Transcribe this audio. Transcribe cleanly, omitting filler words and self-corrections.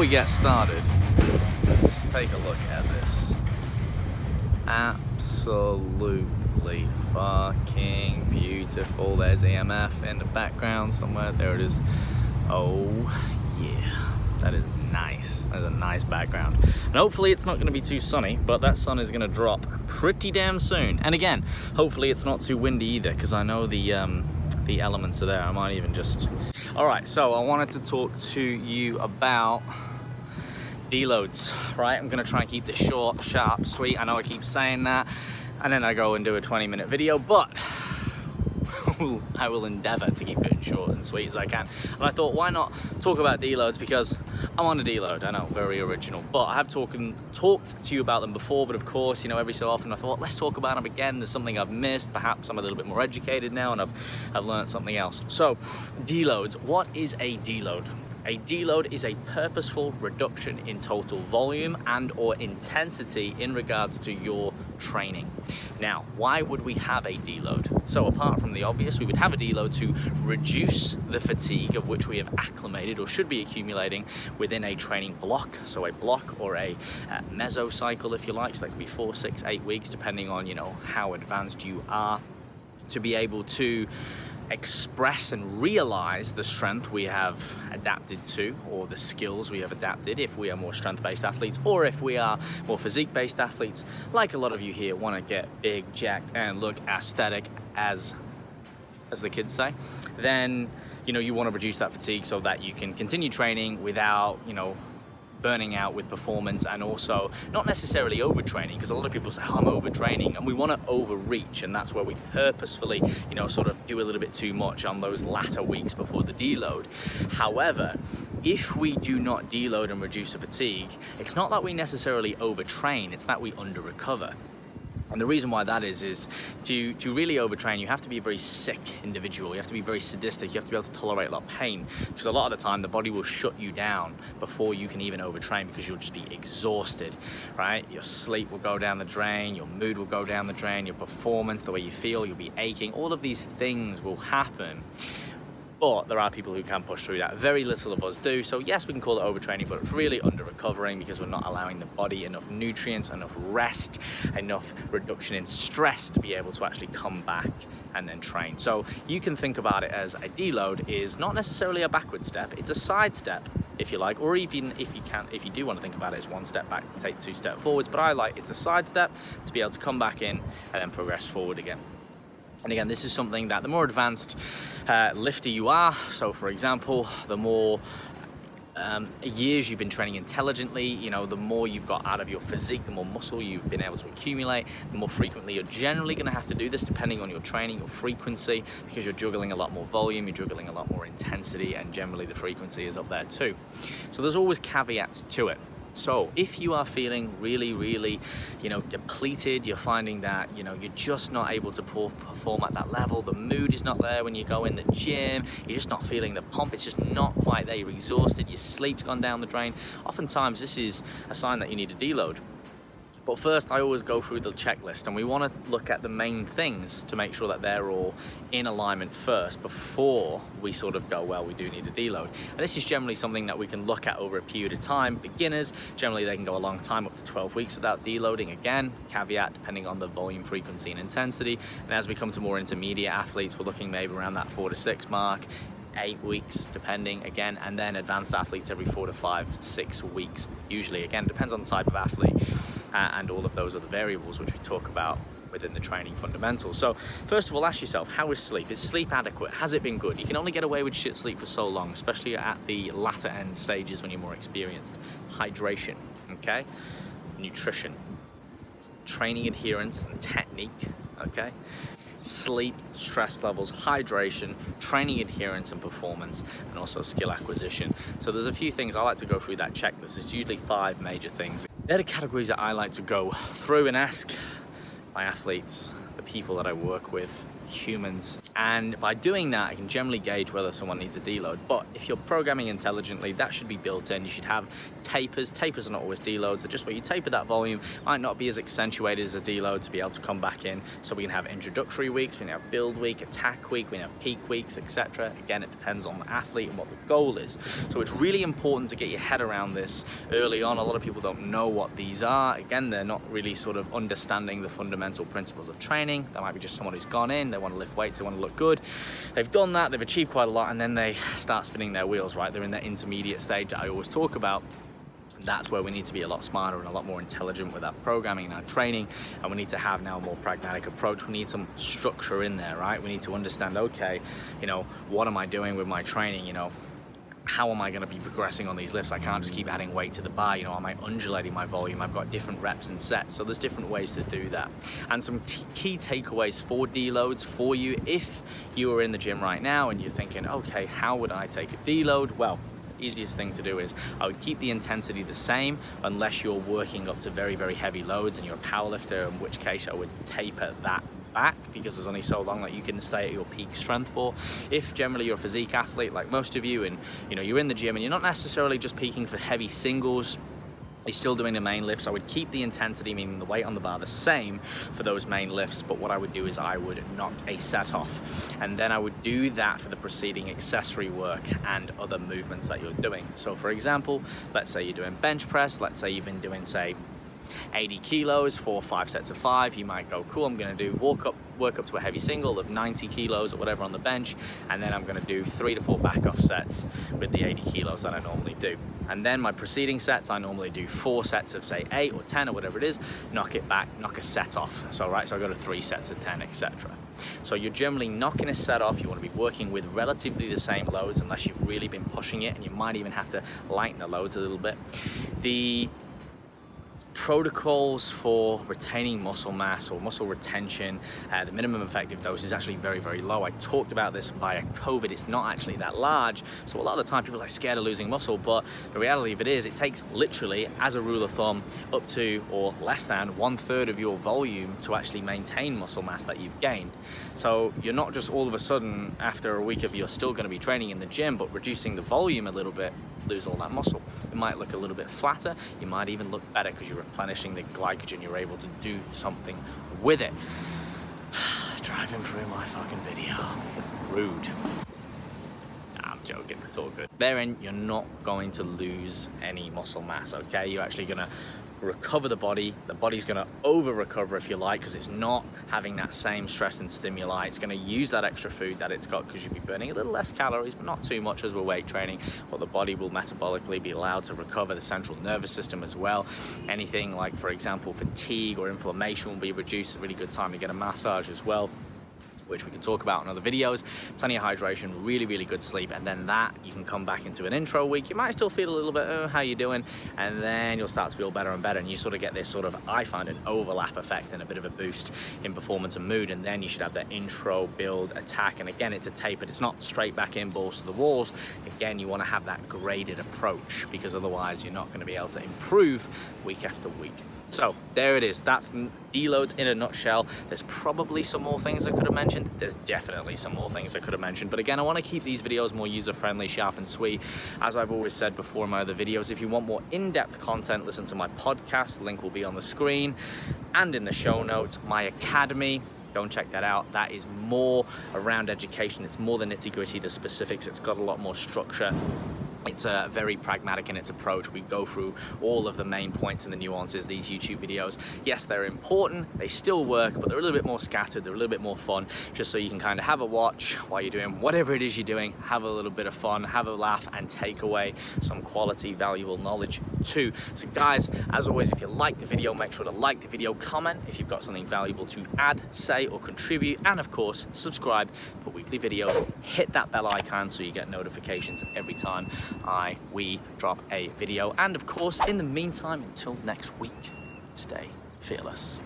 we get started, let's take a look at this. Absolutely fucking beautiful. There's EMF in the background somewhere. There it is. Oh yeah, that is nice. That's a nice background. And hopefully it's not going to be too sunny, but that sun is going to drop pretty damn soon. And again, hopefully it's not too windy either, because I know the elements are there. I might even just... Alright, so I wanted to talk to you about deloads, right? I'm going to try and keep this short, sharp, sweet. I know I keep saying that, and then I go and do a 20-minute video, but I will endeavor to keep it as short and sweet as I can. And I thought, why not talk about deloads, because I'm on a deload. I know, very original, but I have talked to you about them before, but of course, you know, every so often I thought, let's talk about them again. There's something I've missed. Perhaps I'm a little bit more educated now and I've learned something else. So, deloads. What is a deload? A deload is a purposeful reduction in total volume and or intensity in regards to your training. Now, why would we have a deload? So apart from the obvious, we would have a deload to reduce the fatigue of which we have acclimated or should be accumulating within a training block. So a block or a mesocycle, if you like. So that could be 4, 6, 8 weeks, depending on, you know, how advanced you are, to be able to express and realize the strength we have adapted to, or the skills we have adapted if we are more strength-based athletes, or if we are more physique-based athletes, like a lot of you here want to get big, jacked, and look aesthetic, as the kids say, then, you know, you want to reduce that fatigue so that you can continue training without, you know, burning out with performance, and also not necessarily overtraining, because a lot of people say, oh, I'm overtraining, and we want to overreach, and that's where we purposefully, you know, sort of do a little bit too much on those latter weeks before the deload. However, if we do not deload and reduce the fatigue, it's not that we necessarily overtrain, it's that we under-recover. And the reason why that is to really overtrain, you have to be a very sick individual. You have to be very sadistic. You have to be able to tolerate a lot of pain, because a lot of the time the body will shut you down before you can even overtrain, because you'll just be exhausted, right? Your sleep will go down the drain, your mood will go down the drain, your performance, the way you feel, you'll be aching. All of these things will happen. But there are people who can push through that. Very little of us do. So yes, we can call it overtraining, but it's really under-recovering, because we're not allowing the body enough nutrients, enough rest, enough reduction in stress to be able to actually come back and then train. So you can think about it as a deload is not necessarily a backward step, it's a side step, if you like, or even if you do want to think about it as one step back to take 2 steps forwards, but I like it's a side step to be able to come back in and then progress forward again. And again, this is something that the more advanced lifter you are, so for example, the more years you've been training intelligently, you know, the more you've got out of your physique, the more muscle you've been able to accumulate, the more frequently you're generally going to have to do this, depending on your training, your frequency, because you're juggling a lot more volume, you're juggling a lot more intensity, and generally the frequency is up there too. So there's always caveats to it. So if you are feeling really, really, you know, depleted, you're finding that, you know, you're just not able to perform at that level, the mood is not there when you go in the gym, you're just not feeling the pump, it's just not quite there, you're exhausted, your sleep's gone down the drain, oftentimes this is a sign that you need a deload. But first, I always go through the checklist, and we want to look at the main things to make sure that they're all in alignment first before we sort of go, well, we do need a deload. And this is generally something that we can look at over a period of time. Beginners, generally they can go a long time, up to 12 weeks without deloading. Again, caveat, depending on the volume, frequency, and intensity. And as we come to more intermediate athletes, we're looking maybe around that 4 to 6 mark. 8 weeks depending, again, and then advanced athletes every 4 to 5, 6 weeks usually. Again, depends on the type of athlete and all of those other variables which we talk about within the training fundamentals. So first of all, ask yourself, how is sleep? Is sleep adequate? Has it been good? You can only get away with shit sleep for so long, especially at the latter end stages when you're more experienced. Hydration, okay? Nutrition, training adherence and technique, okay? Sleep, stress levels, hydration, training adherence and performance, and also skill acquisition. So there's a few things I like to go through that checklist. It's usually 5 major things. They're the categories that I like to go through and ask my athletes, the people that I work with, humans. And by doing that, I can generally gauge whether someone needs a deload. But if you're programming intelligently, that should be built in. You should have tapers. Tapers are not always deloads. They're just where you taper that volume. Might not be as accentuated as a deload to be able to come back in. So we can have introductory weeks, we can have build week, attack week, we can have peak weeks, etc. Again, it depends on the athlete and what the goal is. So it's really important to get your head around this early on. A lot of people don't know what these are. Again, they're not really sort of understanding the fundamental principles of training. That might be just someone who's gone in, they want to lift weights, they want to look good. They've done that, they've achieved quite a lot, and then they start spinning their wheels, right? They're in that intermediate stage that I always talk about. That's where we need to be a lot smarter and a lot more intelligent with our programming and our training, and we need to have now a more pragmatic approach. We need some structure in there, right? We need to understand, okay, you know, what am I doing with my training? You know, how am I going to be progressing on these lifts? I can't just keep adding weight to the bar. You know, am I undulating my volume? I've got different reps and sets, so there's different ways to do that. And some key takeaways for deloads for you if you are in the gym right now and you're thinking, okay, how would I take a deload? Well, easiest thing to do is I would keep the intensity the same unless you're working up to very, very heavy loads and you're a power lifter, in which case I would taper that back because there's only so long that you can stay at your peak strength for. If generally you're a physique athlete like most of you, and you know you're in the gym and you're not necessarily just peaking for heavy singles, you're still doing the main lifts, I would keep the intensity, meaning the weight on the bar, the same for those main lifts. But what I would do is I would knock a set off, and then I would do that for the preceding accessory work and other movements that you're doing. So for example, let's say you're doing bench press, let's say you've been doing, say, 80 kilos for 5 sets of 5. You might go, cool, I'm going to do work up to a heavy single of 90 kilos or whatever on the bench, and then I'm going to do 3 to 4 back off sets with the 80 kilos that I normally do. And then my preceding sets, I normally do 4 sets of, say, 8 or 10 or whatever it is, knock it back, knock a set off. So I go to 3 sets of 10, etc. So you're generally knocking a set off. You want to be working with relatively the same loads unless you've really been pushing it, and you might even have to lighten the loads a little bit. The protocols for retaining muscle mass or muscle retention, the minimum effective dose is actually very, very low. I talked about this via COVID. It's not actually that large, so a lot of the time people are like scared of losing muscle, but the reality of it is it takes literally, as a rule of thumb, up to or less than 1/3 of your volume to actually maintain muscle mass that you've gained. So you're not just all of a sudden after a week of you're still going to be training in the gym but reducing the volume a little bit, lose all that muscle. It might look a little bit flatter, you might even look better because you're replenishing the glycogen, you're able to do something with it. Driving through my fucking video. Rude. Nah, I'm joking, it's all good. Therein, you're not going to lose any muscle mass, okay? You're actually gonna recover the body's going to over recover, if you like, because it's not having that same stress and stimuli. It's going to use that extra food that it's got because you'll be burning a little less calories, but not too much as we're weight training. But the body will metabolically be allowed to recover, the central nervous system as well. Anything like, for example, fatigue or inflammation will be reduced. A really good time to get a massage as well, which we can talk about in other videos. Plenty of hydration, really, really good sleep, and then that you can come back into an intro week. You might still feel a little bit, oh, how you doing? And then you'll start to feel better and better, and you sort of get this sort of, I find, an overlap effect and a bit of a boost in performance and mood, and then you should have that intro, build, attack, and again, it's a tapered, it's not straight back in, balls to the walls. Again, you want to have that graded approach because otherwise you're not going to be able to improve week after week. So there it is, that's deloads in a nutshell. There's probably some more things I could have mentioned. There's definitely some more things I could have mentioned. But again, I want to keep these videos more user-friendly, sharp and sweet. As I've always said before in my other videos, if you want more in-depth content, listen to my podcast. The link will be on the screen and in the show notes. My academy, go and check that out. That is more around education. It's more the nitty-gritty, the specifics. It's got a lot more structure. It's very pragmatic in its approach. We go through all of the main points and the nuances. These YouTube videos, yes, they're important, they still work, but they're a little bit more scattered, they're a little bit more fun, just so you can kind of have a watch while you're doing whatever it is you're doing, have a little bit of fun, have a laugh, and take away some quality, valuable knowledge too. So guys, as always, if you like the video, make sure to like the video, comment if you've got something valuable to add, say, or contribute, and of course, subscribe for weekly videos. Hit that bell icon so you get notifications every time we drop a video. And of course, in the meantime, until next week, stay fearless.